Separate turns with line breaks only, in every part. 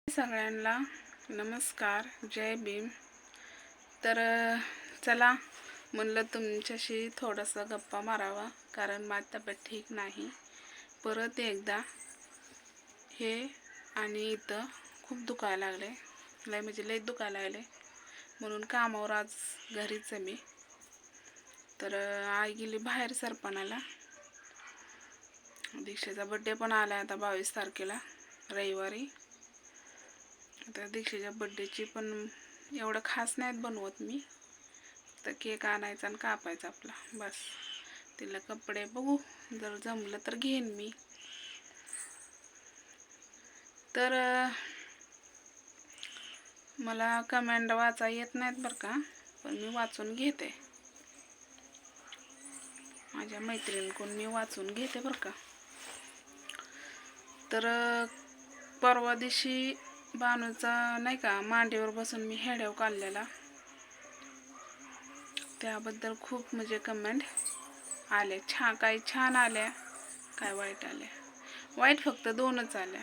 सगळ्यांना नमस्कार, जय भीम. तर चला म्हणलं तुमच्याशी थोडासा गप्पा मारावा, कारण माझी तब्येत ठीक नाही. परत एकदा हे आणि इथं खूप दुखायला लागले, लय म्हणजे लय दुखायला लागले. म्हणून कामावर आज घरीच आहे मी. तर आई गेली बाहेर सरपणाला. दीक्षेचा बड्डे पण आला आता 22 तारखेला रविवारी. आता दीक्षेच्या बड्डेची पण एवढं खास नाहीत बनवत मी, तर केक आणायचा आणि कापायचा आपला बस. तिला कपडे बघू, जर जमलं तर घेईन मी. तर मला कमेंट वाचा येत नाहीत बरं का, पण मी वाचून घेते. माझ्या मैत्रिणीकडून मी वाचून घेते बरं का. तर परवा दिवशी बानूचा नाही का मांडीवर बसून मी हेड्याव काढलेला, त्याबद्दल खूप म्हणजे कमेंट आले. काही छान आल्या, काय वाईट आल्या. वाईट फक्त 2च आल्या.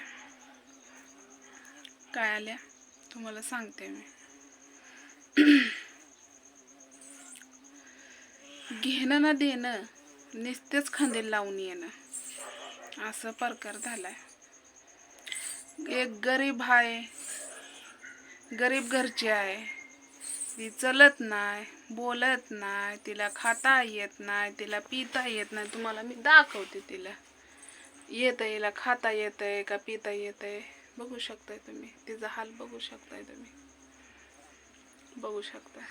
काय आल्या तुम्हाला सांगते मी. घेणं ना देणं, नुसतेच खंदील लावून येणं, असं प्रकार झालाय. एक गरीब आहे, गरीब घरची आहे, ती चलत नाही, बोलत नाही, तिला खाता येत नाही, तिला पिता येत नाही. तुम्हाला मी दाखवते. तिला येतं, हिला खाता येतंय का पिता येतंय बघू शकताय तुम्ही. तिचा हाल बघू शकताय तुम्ही, बघू शकता.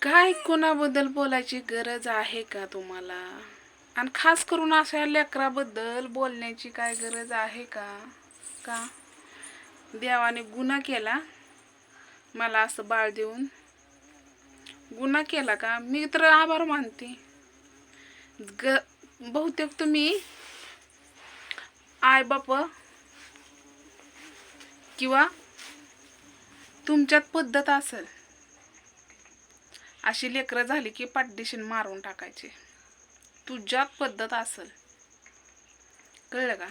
काय कोणाबद्दल बोलायची गरज आहे का तुम्हाला? आणि खास करून अशा लेकराबद्दल बोलण्याची काय गरज आहे का? का देवाने गुन्हा केला मला असं बाळ देऊन? गुन्हा केला का? मी तर आभार मानते. बहुतेक तुम्ही आई बाप किंवा तुमच्यात पद्धत असेल, अशी लेकरं झाली की पाठदिशीन मारून टाकायचे. तुझ्यात पद्धत असेल, कळलं का?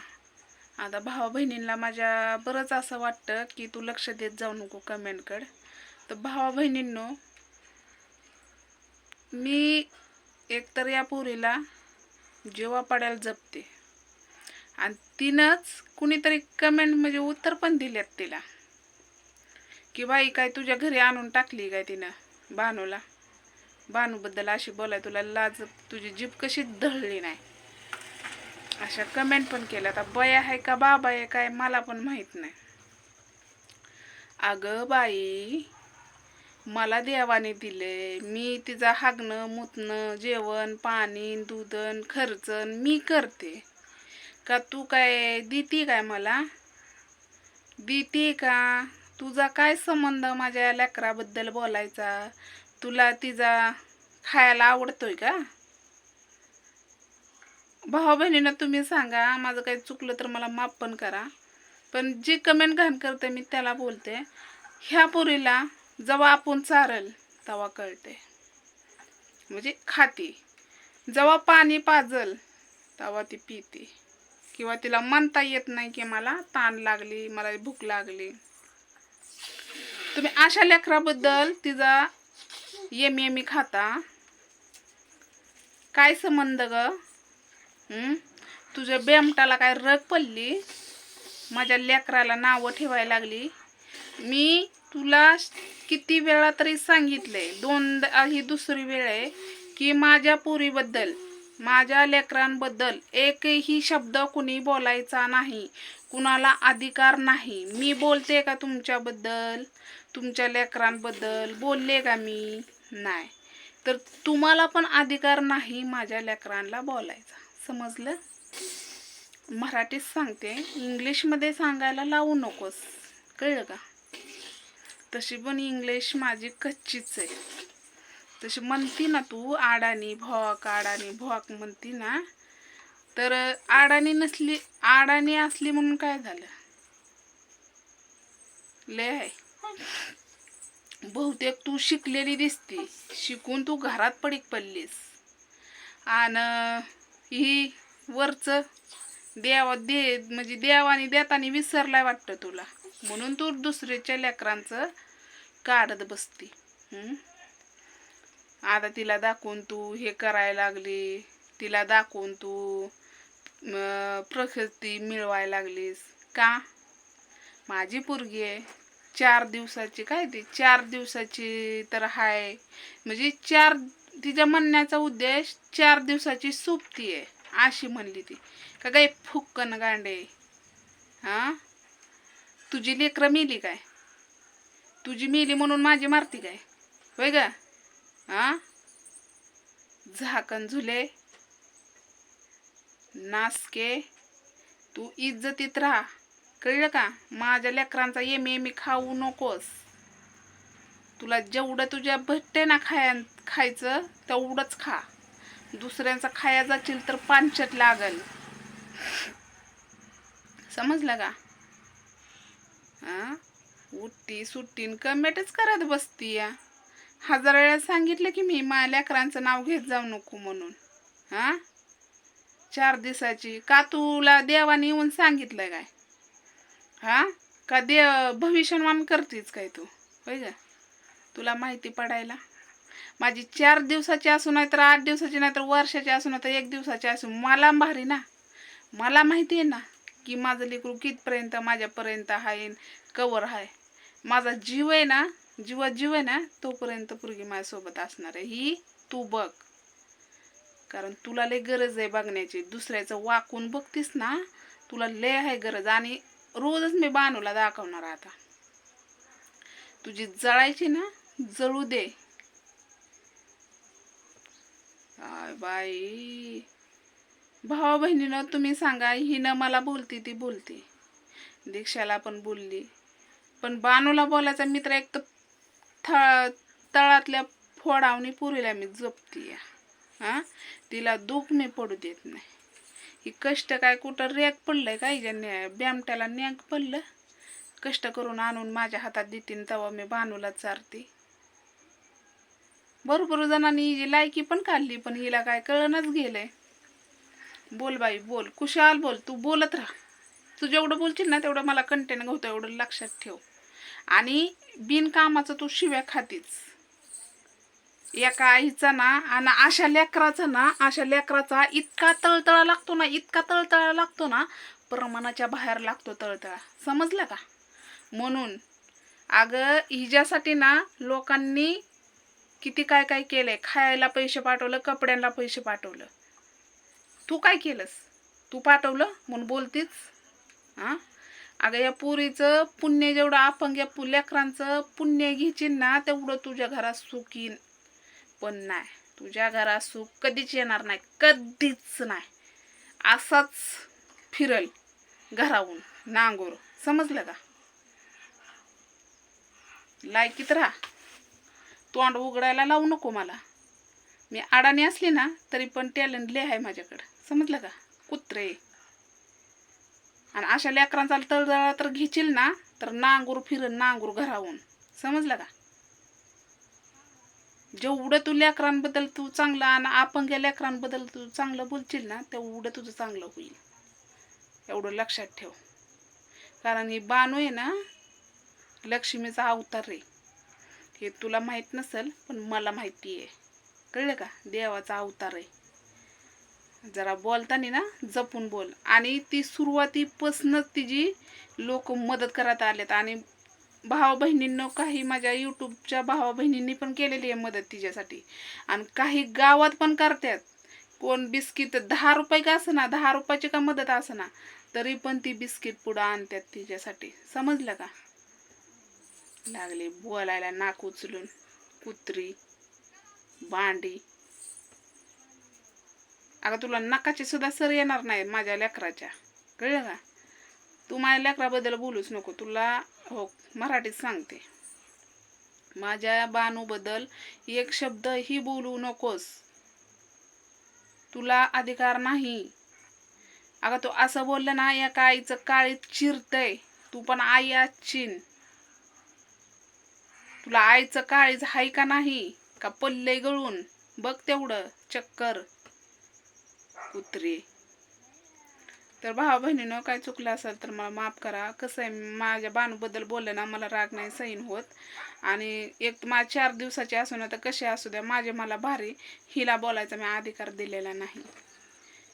आता भावा बहिणींना माझ्या बरंच असं वाटतं की तू लक्ष देत जाऊ नको कमेंटकडे. तर भावा बहिणींनो, मी एकतर या पोरीला जेव्हा पडायला जपते, आणि तिनंच कुणीतरी कमेंट म्हणजे उत्तर पण दिल्यात तिला की बाई काय तुझ्या घरी आणून टाकली काय तिनं बानूला? बानूबद्दल अशी बोलाय तुला लाज, तुझी जीभ कशी धळली नाही? अशा कमेंट पण केल्या. आता बया आहे का बाबा आहे काय मला पण माहित नाही. अगं बाई, मला देवाने दिले, मी तिचा हागणं मुतणं जेवण पाणी दूधन खर्चन मी करते का? तू काय देती काय मला? देते का? तुझा काय संबंध माझ्या लेकराबद्दल बोलायचा? तुला तिचा खायला आवडतोय का? भावा बहिणींना तुम्ही सांगा, माझं काही चुकलं तर मला माफ पण करा. पण जी कमेंट घाण करते मी त्याला बोलते. ह्या पोरीला जेव्हा आपण चारल तेव्हा कळते, म्हणजे खाती. जेव्हा पाणी पाजल तेव्हा ती पिते, किंवा तिला म्हणता येत नाही की मला ताण लागली, मला भूक लागली. तुम्ही अशा लेकराबद्दल तिचा येमी खाता, काय संबंध ग? तुझ्या बेमटाला काय रग पडली? माझ्या लेकराला नावं ठेवायला लागली. मी तुला किती वेळा तरी सांगितलंय, ही दुसरी वेळ आहे की माझ्या पोरीबद्दल माझ्या लेकरांबद्दल एकही शब्द कुणी बोलायचा नाही, कुणाला अधिकार नाही. मी बोलते का तुमच्याबद्दल, तुमच्या लेकरांबद्दल बोलले का मी? नाही. तर तुम्हाला पण अधिकार नाही माझ्या लेकरांना बोलायचा, समजलं? मराठीत सांगते, इंग्लिशमध्ये सांगायला लावू नकोस, कळलं का? तशी पण इंग्लिश माझी कच्चीच आहे. तशी म्हणती ना तू आडानी भॉक म्हणती ना, तर आडानी असली म्हणून काय झालं? लय आहे. बहुतेक तू शिकलेली दिसती, शिकून तू घरात पडलीस. आणि ही वरचं म्हणजे देवाने देताना विसरलाय वाटतं तुला, म्हणून तू दुसऱ्याच्या लेकरांचं काढत बसती. आता तिला दाखवून तू हे करायला लागली, तिला दाखवून तू प्रशस्ती मिळवायला लागलीस का? माझी पोरगी आहे 4 दिवसाची, काय ती 4 दिवसाची तर हाय, म्हणजे तिच्या म्हणण्याचा उद्देश 4 दिवसाची सुप्ती आहे अशी म्हणली ती. का काय फुक्कन गांडे, हा? तुझी लेकरं मेली काय? तुझी मेली म्हणून माझी मारती काय? होय ग? हा, झाकण झुले नासके, तू इज्जतीत राहा, कळलं का? माझ्या लेकरांचा एमी खाऊ नकोस. तुला जेवढं तुझ्या भेटते ना खायचं तेवढंच खा. दुसऱ्यांचा खाया जाशील तर पांचट लागल, समजलं का? उठती सुट्टीन कमेंटच करत बसती या. 1000 वेळा सांगितलं की मी माझ्या लेकरांचं नाव घेत जाऊ नको म्हणून. 4 दिवसाची का तुला देवाने येऊन सांगितलंय काय? का भविष्यवाणी करतीस काय तू? होय ग? तुला माहिती पडायला. माझी 4 दिवसाची असू नाही तर 8 दिवसाची नाही तर वर्षाची असू नाही तर 1 दिवसाची असू, मला भारी ना. मला माहिती आहे ना की माझं लेकरू कितपर्यंत माझ्यापर्यंत आहे, कवर आहे. माझा जीव आहे ना, जीव आहे ना, तोपर्यंत पोरगी माझ्यासोबत असणार आहे. ही तू बघ, कारण तुला लय गरज आहे बघण्याची. दुसऱ्याचं वाकून बघतीस ना, तुला लय आहे गरज. आणि रोजच मी बानूला दाखवणार. आता तुझी जळायची ना, जळू दे. बाई, भावा बहिणीनं तुम्ही सांगा, हिनं मला बोलती ती बोलती, दीक्षाला पण बोलली, पण बानूला बोलायचा मित्र एक तर तळातल्या फोडावणी पुरीला मी जपती. तिला दुःख मी पडू देत नाही. ही कष्ट काय कुठं रेग पडलंय काय? ज्यांनी ब्यामट्याला नेग पडलं, कष्ट करून आणून माझ्या हातात देतीन तेव्हा मी बानूला चारते. भरपूर जणांनी हिची लायकी पण काढली, पण हिला काय कळणच गेलंय. बोल बाई बोल, कुशाल बोल, तू बोलत राहा. तू जेवढं बोलशील ना तेवढं मला कंटेंट होतं, एवढं लक्षात ठेव. आणि बिनकामाचं तू शिव्या खातीच. एका आईचा ना, आणि अशा लेकराचा इतका तळतळा लागतो ना, इतका तळतळा लागतो ना, प्रमाणाच्या बाहेर लागतो तळतळा, समजलं का? म्हणून अगं हिच्यासाठी ना लोकांनी किती काय काय केलंय. खायला पैसे पाठवलं, कपड्यांना पैसे पाठवलं. तू काय केलंस? तू पाठवलं म्हणून बोलतीच. अगं या पुरीचं पुण्य जेवढं अपंग या लेकरांचं पुण्य घ्यायची ना, तेवढं तुझ्या घरात सुख येईन. पण नाही, तुझ्या घरात सुख कधीच येणार नाही, कधीच नाही. असाच फिरल घराहून नांगोर, समजलं का? लायकीत राहा. तोंड उघडायला लावू नको मला. मी अडाणी असली ना तरी पण टॅलेंट लय आहे माझ्याकडं, समजलं का? कुत्रे. आणि अशा लेकरांचा तळतळा तर घेशील ना तर नांगूर फिरन, नांगूर घराहून, समजलं का? जेवढं तू लेकरांबद्दल तू चांगलं आणि अपंग लेकरांबद्दल तू चांगलं बोलशील ना, तेवढं तुझं चांगलं होईल. एवढं लक्षात ठेव. कारण ही बानू आहे ना, लक्ष्मीचा अवतार आहे. हे तुला माहीत नसेल पण मला माहिती आहे, कळलं का? देवाचा अवतार आहे. जरा बोलताना ना जपून बोल. आणि ती सुरुवातीपासूनच तिची लोक मदत करत आलेत. आणि भावा बहिणींना, काही माझ्या यूट्यूबच्या भावा बहिणींनी पण केलेली आहे मदत तिच्यासाठी. आणि काही गावात पण करतात. कोण बिस्किट 10 रुपये का असं ना, 10 रुपयाची का मदत असं ना, तरी पण ती बिस्किट पुढं आणतात तिच्यासाठी, समजलं का? लागले बोलायला नाक उचलून, कुत्री भांडी. अगं तुला नकाची सुद्धा सर येणार नाही माझ्या लेकराच्या, कळलं का? तू माझ्या लेकराबद्दल बोलूच नको. तुला हो मराठीत सांगते, माझ्या बानूबद्दल एक शब्द ही बोलू नकोस. तुला अधिकार नाही. अगं तू असं बोललं ना, एका आईचं काळीत चिरतय. तू पण आई असशील. तुला आईचं काळीज हाय का नाही? का पल्ले गळून बघ तेवढं चक्कर, कुत्रे. तर भावा बहिणीनं काय चुकलं असेल तर मला माफ करा. कसं आहे, माझ्या बानूबद्दल बोललं ना मला राग नाही सहन होत. आणि एक माझ्या 4 दिवसाची असू ना तर कशी असू द्या, माझे मला भारी हिला बोलायचा मी अधिकार दिलेला नाही.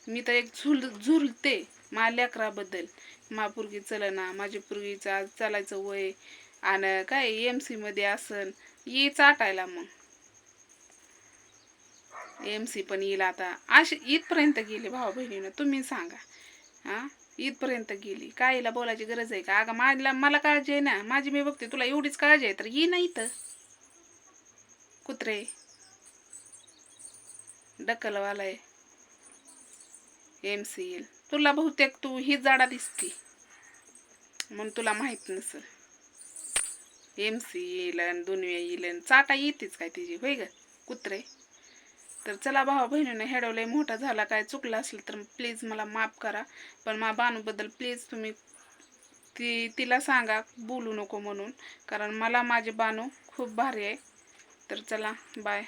मी तर एक झुलते माझ्या लेकराबद्दल. माझी पोरगी चलना, माझी पोरगीचं चालायचं वय आणि काय MC मध्ये असन ये चाटायला. मग MC पण येईल आता. अशी इथपर्यंत गेली भाऊ बहिणीनं, तुम्ही सांगा. हां, इथपर्यंत गेली. काय हिला बोलायची गरज आहे का? अगं मला काळजी आहे ना, माझी मी बघते. तुला एवढीच काळजी आहे तर ये ना इथं. कुत्रे डकलवालाय MC येईल. तुला बहुतेक तू ही जाडा दिसती म्हणून तुला माहित नसल. MC येईल आणि दुनिया येईल आणि चाटा येतेच काय तिची, होय ग कुत्रे. तर चला भावा बहिणीनं हेडवलंय मोठा झाला, काय चुकलं असेल तर प्लीज मला माफ करा. पण मा बानूबद्दल प्लीज तुम्ही तिला सांगा बोलू नको म्हणून, कारण मला माझे बानू खूप भारी आहे. तर चला बाय.